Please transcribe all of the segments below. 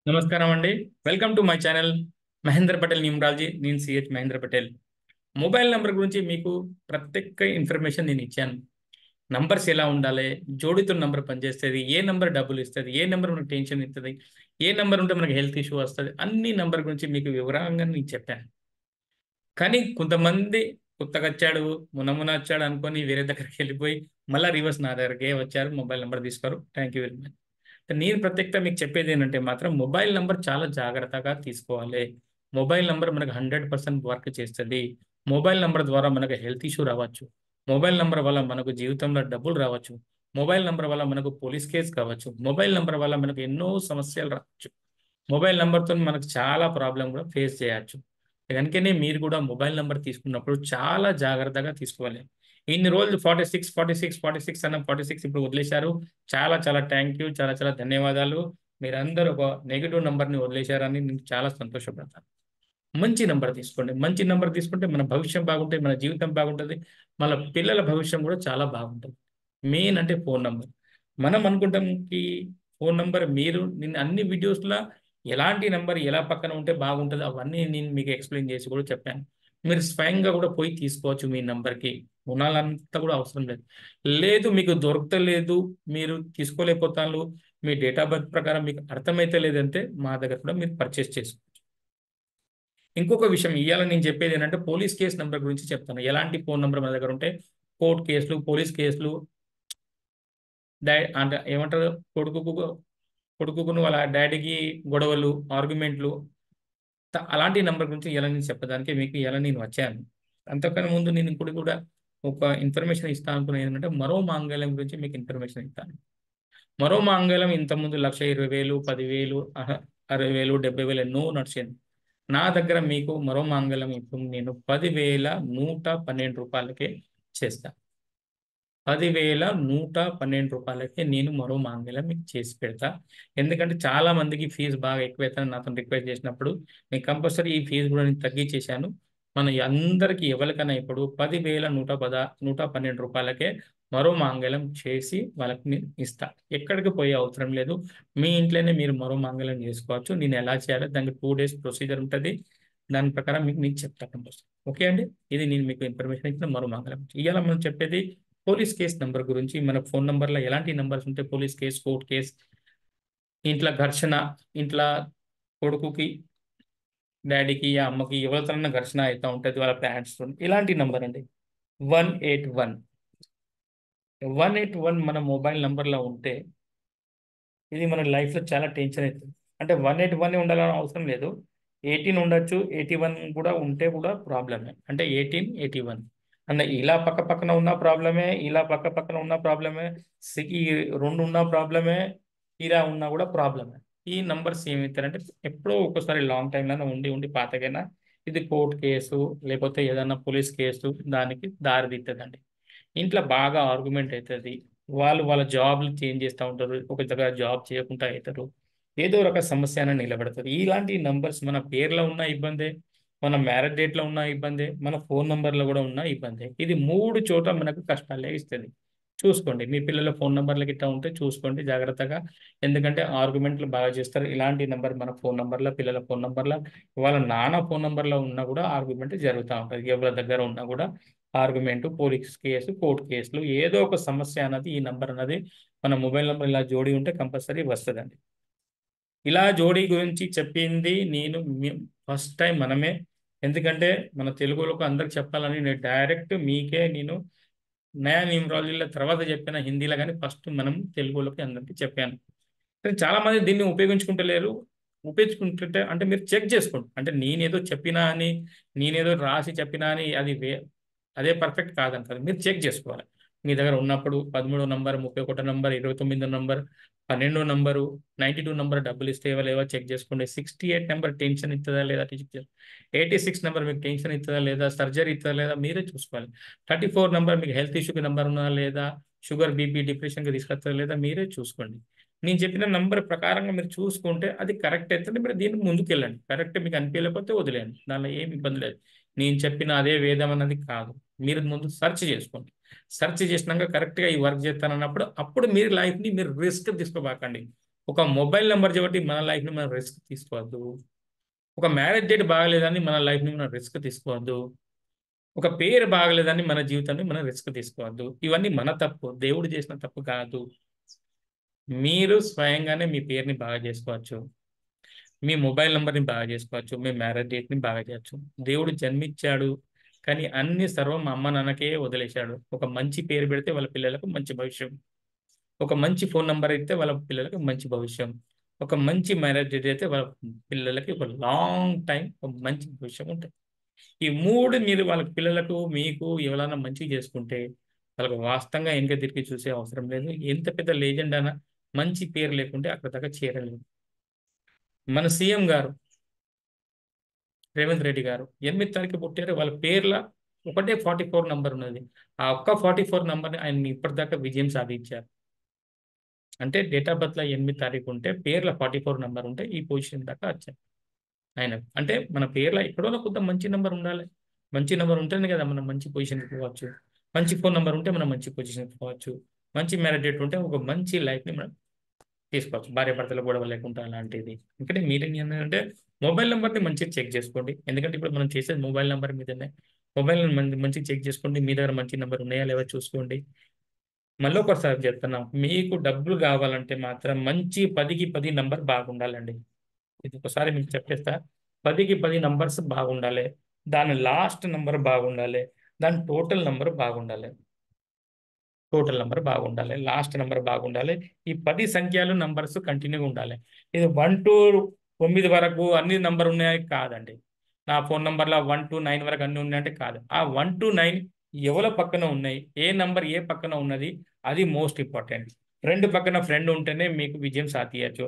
నమస్కారం అండి. Welcome to my channel Mahendra Patel numerology. నేను CH Mahendra Patel. Mobile number గురించి మీకు ప్రత్యేక ఇన్ఫర్మేషన్ నేను ఇచ్చాను. నంబర్స్ ఎలా ఉండాలి, జోడితో నంబర్ పనిచేస్తుంది, ఏ నంబర్ డబ్బులు ఇస్తుంది, ఏ నంబర్ మనకు టెన్షన్ ఇస్తుంది, ఏ నంబర్ ఉంటే మనకు హెల్త్ ఇష్యూ వస్తుంది, అన్ని నంబర్ గురించి మీకు వివరంగా నేను చెప్పాను. కానీ కొంతమంది కొత్తగా వచ్చాడు, మున వచ్చాడు అనుకొని వేరే దగ్గరికి వెళ్ళిపోయి మళ్ళీ రివర్స్ నా దగ్గరకే వచ్చారు, మొబైల్ నెంబర్ తీసుకోరు. Thank you very much. నేను ప్రత్యేకంగా మీకు చెప్పేది ఏంటంటే మాత్రం మొబైల్ నంబర్ చాలా జాగ్రత్తగా తీసుకోవాలి. మొబైల్ నంబర్ మనకు 100% వర్క్ చేస్తుంది. మొబైల్ నంబర్ ద్వారా మనకు హెల్త్ ఇష్యూ రావచ్చు. మొబైల్ నంబర్ వల్ల మనకు జీవితంలో డబ్బులు రావచ్చు. మొబైల్ నంబర్ వల్ల మనకు పోలీస్ కేసు కావచ్చు. మొబైల్ నంబర్ వల్ల మనకు ఎన్నో సమస్యలు రావచ్చు. మొబైల్ నంబర్తో మనకు చాలా ప్రాబ్లం కూడా ఫేస్ చేయొచ్చు. కనుకనే మీరు కూడా మొబైల్ నంబర్ తీసుకున్నప్పుడు చాలా జాగ్రత్తగా తీసుకోవాలి. ఇన్ని రోజులు 46 46 46 అన్న 46 ఇప్పుడు వదిలేశారు. చాలా చాలా థ్యాంక్ యూ. చాలా చాలా ధన్యవాదాలు. మీరందరూ ఒక నెగెటివ్ నంబర్‌ని వదిలేశారని నేను చాలా సంతోషపడతాను. మంచి నంబర్ తీసుకోండి. మంచి నంబర్ తీసుకుంటే మన భవిష్యం బాగుంటది. మన జీవితం బాగుంటది. మన పిల్లల భవిష్యం కూడా చాలా బాగుంటది. మెయిన్ అంటే ఫోను నంబర్. మనం అనుకుంటాం ఈ ఫోను నంబర్ మీరు నేను అన్ని వీడియోస్‌ల ఎలాంటి నంబర్ ఎలా పక్కన ఉంటే బాగుంటది అవన్నీ నేను మీకు ఎక్స్‌ప్లెయిన్ చేసి కూడా చెప్పాను. మీరు స్వయంగా కూడా పోయి తీసుకోవచ్చు మీ నంబర్‌కి. కొనాలంత కూడా అవసరం లేదు. లేదు మీకు దొరకతలేదు, మీరు తీసుకోలేకపోతాన్లు, మీ డేట్ ఆఫ్ బర్త్ ప్రకారం మీకు అర్థమైతలేదంటే మా దగ్గర కూడా మీరు పర్చేజ్ చేసుకోవచ్చు. ఇంకొక విషయం ఇయ్యాల నేను చెప్పేది ఏంటంటే పోలీస్ కేస్ నంబర్ గురించి చెప్తాను. ఎలాంటి ఫోన్ నంబర్ మన దగ్గర ఉంటే కోర్ట్ కేసులు, పోలీస్ కేసులు అంటే ఏమంటారు కొడుకును వాళ్ళ డ్యాడీకి గొడవలు, ఆర్గ్యుమెంట్లు అలాంటి నంబర్ గురించి ఇయాల నేను చెప్పడానికి మీకు ఇయాల నేను వచ్చాను. అంతకన్నా ముందు నేను ఇంకోటి కూడా ఒక ఇన్ఫర్మేషన్ ఇస్తా అనుకున్నది ఏంటంటే మరో మాంగళ్యం గురించి మీకు ఇన్ఫర్మేషన్ ఇస్తాను. మరో మాంగళ్యం ఇంతకుముందు 1,20,000, 10,000, 60,000, 70,000 ఎన్నో నడిచింది. నా దగ్గర మీకు మరో మాంగళ్యం ఇప్పుడు నేను 10,112 రూపాయలకే చేస్తా. 10,112 రూపాయలకే నేను మరో మాంగళ్యం మీకు చేసి పెడతా. ఎందుకంటే చాలా మందికి ఫీజు బాగా ఎక్కువైతుందని నాతో రిక్వెస్ట్ చేసినప్పుడు నేను కంపల్సరీ ఈ ఫీజు కూడా నేను తగ్గించేశాను. మన అందరికీ ఎవరికైనా ఇప్పుడు 10,112 రూపాయలకే మరో మాంగళ్యం చేసి వాళ్ళకి నేను ఇస్తా. ఎక్కడికి పోయే అవసరం లేదు. మీ ఇంట్లోనే మీరు మరో మాంగళ్యం చేసుకోవచ్చు. నేను ఎలా చేయాలో దానికి 2 డేస్ ప్రొసీజర్ ఉంటది. దాని ప్రకారం మీకు నేను చెప్తా కంపల్సరీ. ఓకే అండి. ఇది నేను మీకు ఇన్ఫర్మేషన్ ఇచ్చిన మరో మాంగళ్యం. ఇవాళ మనం చెప్పేది పోలీస్ కేస్ నంబర్ గురించి. మన ఫోన్ నంబర్‌లో ఎలాంటి నంబర్స్ ఉంటే పోలీస్ కేస్, కోర్ట్ కేస్, ఇంట్ల ఘర్షణ, ఇంట్ల కొడుకుకి, డ్యాడీకి, అమ్మకి ఎవరితోనైనా ఘర్షణ అయితా ఉంటది వాళ్ళ పేరెంట్స్‌తోని. ఇలాంటి నంబర్ అండి 181. 181 మన మొబైల్ నంబర్‌లో ఉంటే ఇది మన లైఫ్‌లో చాలా టెన్షన్ అయితది. అంటే 181 ఉండాలని అవసరం లేదు. 18 ఉండొచ్చు. 81 కూడా ఉంటే కూడా ప్రాబ్లమే. అంటే 18, 81 ఇలా పక్క పక్కన ఉన్న ప్రాబ్లమే. ఇలా పక్క పక్కన ఉన్న ప్రాబ్లమే. ఈ 2 ఉన్న ప్రాబ్లమే. ఇలా ఉన్నా కూడా ప్రాబ్లమే. ఈ నంబర్స్ ఏమైతారంటే ఎప్పుడో ఒక్కసారి లాంగ్ టైమ్‌లోనే ఉండి ఉండి పాతగైనా ఇది కోర్ట్ కేసు లేకపోతే ఏదన్నా పోలీస్ కేసు దానికి దారి తీస్తదండి. ఇంట్లో బాగా ఆర్గ్యుమెంట్ అయితది. వాళ్ళు వాళ్ళ జాబ్‌లు చేంజ్ చేస్తా ఉంటారు. ఒక దగ్గర జాబ్ చేయకుండా అయితారు. ఏదో రక సమస్య అనేది నిలబెడతది. ఇలాంటి నంబర్స్ మన పేర్లో ఉన్న ఇబ్బందే. మన మ్యారేజ్ డేట్‌లో ఉన్న ఇబ్బందే. మన ఫోన్ నంబర్‌లో కూడా ఉన్న ఇబ్బందే. ఇది 3 చోట మనకు కష్టాలే ఇస్తది. చూసుకోండి. మీ పిల్లల ఫోన్ నంబర్‌లు గిట్ట ఉంటే చూసుకోండి జాగ్రత్తగా. ఎందుకంటే ఆర్గ్యుమెంట్‌లు బాగా చేస్తారు. ఇలాంటి నంబర్ మన ఫోన్ నంబర్‌లో, పిల్లల ఫోన్ నంబర్‌లో, వాళ్ళ నాన్న ఫోన్ నంబర్‌లో ఉన్నా కూడా ఆర్గ్యుమెంట్ జరుగుతా ఉంటది. ఎవరి దగ్గర ఉన్నా కూడా ఆర్గ్యుమెంట్, పోలీస్ కేసు, కోర్ట్ కేసులు ఏదో ఒక సమస్య అన్నది ఈ నంబర్ అన్నది మన మొబైల్ నంబర్ ఇలా జోడి ఉంటే కంపల్సరీ వస్తదండి. ఇలా జోడీ గురించి చెప్పింది నేను ఫస్ట్ టైం మనమే. ఎందుకంటే మన తెలుగులోకి అందరికి చెప్పాలని నేను డైరెక్ట్ మీకే నేను నయా న్యూమరాలజీల తర్వాత చెప్పిన హిందీలో గాని ఫస్ట్ మనం తెలుగులోకి అందరికి చెప్పాను. కానీ చాలా మంది దీన్ని ఉపయోగించుకుంటలేరు. ఉపయోగించుకుంటుంటే అంటే మీరు చెక్ చేసుకోండి. అంటే నేనేదో చెప్పినా అని, నేనేదో రాసి చెప్పినా అని అదే పర్ఫెక్ట్ కాదంటారు. మీరు చెక్ చేసుకోవాలి. మీ దగ్గర ఉన్నప్పుడు 13 number, 31 number, 29 number, 12 number, 92 number డబ్బులిస్తే లేవో చెక్ చేసుకోండి. 68 నంబర్ టెన్షన్ ఇత్తదా లేదా చెక్ చేసుకోండి. 86 నంబర్ మీకు టెన్షన్ ఇత్తదా లేదా, సర్జరీ ఇత్తదా లేదా మీరే చూసుకోవాలి. 34 నంబర్ మీకు హెల్త్ ఇష్యూకి నంబర్ ఉన్నదా లేదా, షుగర్, బీపీ, డిప్రెషన్‌కి తీసుకొస్తదా లేదా మీరే చూసుకోండి. నేను చెప్పిన నంబర్ ప్రకారంగా మీరు చూసుకుంటే అది కరెక్ట్ అయితేనే మీరు దీనికి ముందుకెళ్ళండి. కరెక్ట్ మీకు అనిపియలేకపోతే వదిలేయండి. దానిలో ఏమి ఇబ్బంది లేదు. నేను చెప్పిన అదే వేదం అన్నది కాదు. మీరు ముందు సెర్చ్ చేసుకోండి. సెర్చ్ చేసినాక కరెక్ట్‌గా ఈ వర్క్ చేస్తానన్నప్పుడు అప్పుడు మీరు లైఫ్‌ని మీరు రిస్క్ తీసుకోబాకండి. ఒక మొబైల్ నెంబర్ కాబట్టి మన లైఫ్ని మనం రిస్క్ తీసుకోవద్దు. ఒక మ్యారేజ్ డేట్ బాగలేదని మన లైఫ్ని మనం రిస్క్ తీసుకోవద్దు. ఒక పేరు బాగలేదని మన జీవితాన్ని మనం రిస్క్ తీసుకోవద్దు. ఇవన్నీ మన తప్పు, దేవుడు చేసిన తప్పు కాదు. మీరు స్వయంగానే మీ పేరుని బాగా చేసుకోవచ్చు, మీ మొబైల్ నెంబర్ని బాగా చేసుకోవచ్చు, మీ మ్యారేజ్ డేట్ని బాగా చేయొచ్చు. దేవుడు జన్మించాడు కానీ అన్ని సర్వం మా అమ్మ నాన్నకే వదిలేశాడు. ఒక మంచి పేరు పెడితే వాళ్ళ పిల్లలకు మంచి భవిష్యం, ఒక మంచి ఫోన్ నెంబర్ అయితే వాళ్ళ పిల్లలకు మంచి భవిష్యం, ఒక మంచి మ్యారేజ్ డేట్ అయితే వాళ్ళ పిల్లలకి ఒక లాంగ్ టైం ఒక మంచి భవిష్యం ఉంటుంది. ఈ మూడు మీరు వాళ్ళ పిల్లలకు మీకు ఎవరైనా మంచిగా చేసుకుంటే వాళ్ళకు వాస్తవంగా వెనక తిరిగి చూసే అవసరం లేదు. ఎంత పెద్ద లేజెండ్ అయినా మంచి పేరు లేకుంటే అక్కడ దాకా చేరలేదు. మన సీఎం గారు రేవంత్ రెడ్డి గారు 8 తారీఖు పుట్టారు. వాళ్ళ పేర్ల ఒకటే 44 నంబర్ ఉన్నది. ఆ ఒక్క 44 నంబర్ని ఆయన ఇప్పటిదాకా విజయం సాధించారు. అంటే డేట్ ఆఫ్ బర్త్లో 8 తారీఖు ఉంటే పేర్ల 44 నంబర్ ఉంటే ఈ పొజిషన్ దాకా వచ్చారు ఆయన. అంటే మన పేర్ల ఎక్కడో కొంత మంచి నెంబర్ ఉండాలి. మంచి నెంబర్ ఉంటేనే కదా మనం మంచి పొజిషన్కి పోవచ్చు. మంచి ఫోన్ నెంబర్ ఉంటే మనం మంచి పొజిషన్కి పోవచ్చు. మంచి మ్యారేజ్ డేట్ ఉంటే ఒక మంచి లైఫ్ని మనం తీసుకోవచ్చు. భార్య భర్తల గొడవ లేకుండా అలాంటిది. ఎందుకంటే మీరేం ఏంటంటే మొబైల్ నెంబర్ని మంచిగా చెక్ చేసుకోండి. ఎందుకంటే ఇప్పుడు మనం చేసేది మొబైల్ నెంబర్ మీదనే. మొబైల్ మంచిగా చెక్ చేసుకోండి. మీ దగ్గర మంచి నెంబర్ ఉన్నాయా లేవో చూసుకోండి. మళ్ళీ ఒకసారి చెప్తున్నాం, మీకు డబ్బులు కావాలంటే మాత్రం మంచి 10కి 10 నంబర్ బాగుండాలండి. ఇది ఒకసారి మీకు చెప్పేస్తా. 10కి 10 నంబర్స్ బాగుండాలి. దాని లాస్ట్ నంబర్ బాగుండాలి. దాని టోటల్ నంబర్ బాగుండాలి. టోటల్ నెంబర్ బాగుండాలి, లాస్ట్ నెంబర్ బాగుండాలి. ఈ 10 సంఖ్యలు నంబర్స్ కంటిన్యూగా ఉండాలి. ఇది 1 to 9 వరకు అన్ని నంబర్ ఉన్నాయి కాదండి. నా ఫోన్ నంబర్లో 1 to 9 వరకు అన్ని ఉన్నాయంటే కాదు. ఆ 1 to 9 ఎవరి పక్కన ఉన్నాయి, ఏ నంబర్ ఏ పక్కన ఉన్నది, అది మోస్ట్ ఇంపార్టెంట్. ఫ్రెండ్ పక్కన ఫ్రెండ్ ఉంటేనే మీకు విజయం సాధించచ్చు.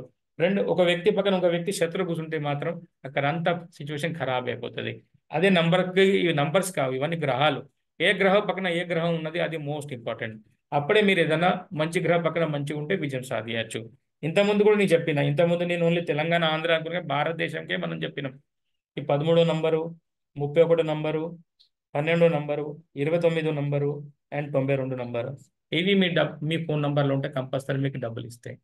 ఒక వ్యక్తి పక్కన ఒక వ్యక్తి శత్రు కూర్చుంటే మాత్రం అక్కడ అంతా సిచ్యువేషన్ ఖరాబ్ అయిపోతుంది. అదే నంబర్కి ఈ నంబర్స్ కావు, ఇవన్నీ గ్రహాలు. ఏ గ్రహం పక్కన ఏ గ్రహం ఉన్నది అది మోస్ట్ ఇంపార్టెంట్. అప్పుడే మీరు ఏదైనా మంచి గ్రహం పక్కన మంచిగా ఉంటే విజయం సాధించచ్చు. ఇంతకుముందు కూడా నేను చెప్పిన, ఇంతకుముందు నేను ఓన్లీ తెలంగాణ ఆంధ్ర అనుకునే భారతదేశంకే మనం చెప్పినాం. ఈ 13 number, 31 number, 12 number, 29 number and 92 number, ఇవి మీ ఫోన్ నంబర్లో ఉంటే కంపల్సరీ మీకు డబ్బులు ఇస్తాయి.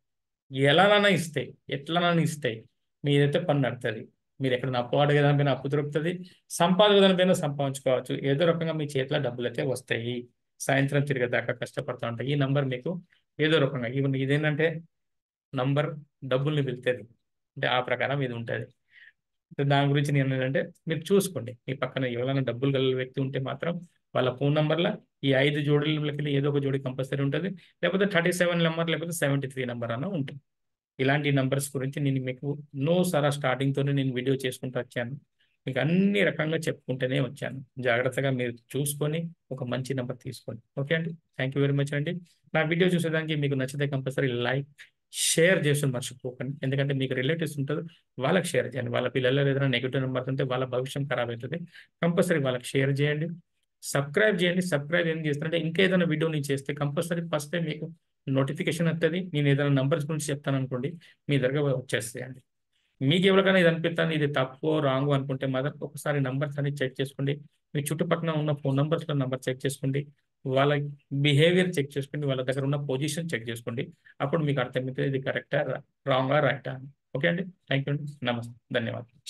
ఎలానైనా ఇస్తాయి, ఎట్లనైనా ఇస్తాయి. మీదైతే పని నడుతుంది. మీరు ఎక్కడ అప్పు అడిగే దానిపైన అప్పు దొరుకుతుంది, సంపాదన దానిపైన సంపాదించుకోవచ్చు. ఏదో రకంగా మీ చేతిలో డబ్బులు అయితే వస్తాయి. సాయంత్రం తిరిగేదాకా కష్టపడుతూ ఉంటాయి. ఈ నంబర్ మీకు ఏదో రకంగా ఇదేంటంటే నంబర్ డబ్బుల్ని వెళ్తుంది. అంటే ఆ ప్రకారం ఇది ఉంటుంది. దాని గురించి నేను ఏంటంటే మీరు చూసుకోండి, మీ పక్కన ఎవరైనా డబ్బులు గల వ్యక్తి ఉంటే మాత్రం వాళ్ళ ఫోన్ నంబర్లో ఈ 5 జోడీలకి ఏదో ఒక జోడీ కంపల్సరీ ఉంటుంది. లేకపోతే 37 నెంబర్, లేకపోతే 73 నెంబర్ అన్న ఉంటుంది. ఇలాంటి నంబర్స్ గురించి నేను మీకు సారా స్టార్టింగ్తోనే నేను వీడియో చేసుకుంటూ వచ్చాను. మీకు అన్ని రకంగా చెప్పుకుంటూనే వచ్చాను. జాగ్రత్తగా మీరు చూసుకొని ఒక మంచి నెంబర్ తీసుకోండి. ఓకే అండి, థ్యాంక్ యూ వెరీ మచ్ అండి. నా వీడియో చూసేదానికి మీకు నచ్చితే కంపల్సరీ లైక్ షేర్ చేసి మర్చిపోకండి. ఎందుకంటే మీకు రిలేటివ్స్ ఉంటారు, వాళ్ళకి షేర్ చేయండి. వాళ్ళ పిల్లలు ఏదైనా నెగిటివ్ నెంబర్స్ ఉంటే వాళ్ళ భవిష్యం ఖరాబ్ అవుతుంది. కంపల్సరీ వాళ్ళకి షేర్ చేయండి. సబ్స్క్రైబ్ చేయండి. సబ్స్క్రైబ్ ఏం చేస్తారంటే ఇంకా ఏదైనా వీడియో నేను చేస్తే కంపల్సరీ ఫస్ట్ టైం మీకు నోటిఫికేషన్ వస్తుంది. నేను ఏదైనా నంబర్స్ గురించి చెప్తాను అనుకోండి, మీ దగ్గర వచ్చేస్తాయండి. మీకు ఎవరికైనా ఇది అనిపిస్తాను ఇది తప్పు రాంగ్ అనుకుంటే మాత్రం ఒకసారి నంబర్స్ అన్ని చెక్ చేసుకోండి. మీ చుట్టుపక్కల ఉన్న ఫోన్ నంబర్స్లో నంబర్ చెక్ చేసుకోండి. వాళ్ళ బిహేవియర్ చెక్ చేసుకోండి. వాళ్ళ దగ్గర ఉన్న పొజిషన్ చెక్ చేసుకోండి. అప్పుడు మీకు అర్థమవుతుంది ఇది కరెక్టా రాంగా రైటా అని. ఓకే అండి, థ్యాంక్ యూ అండి, నమస్తే, ధన్యవాదాలు.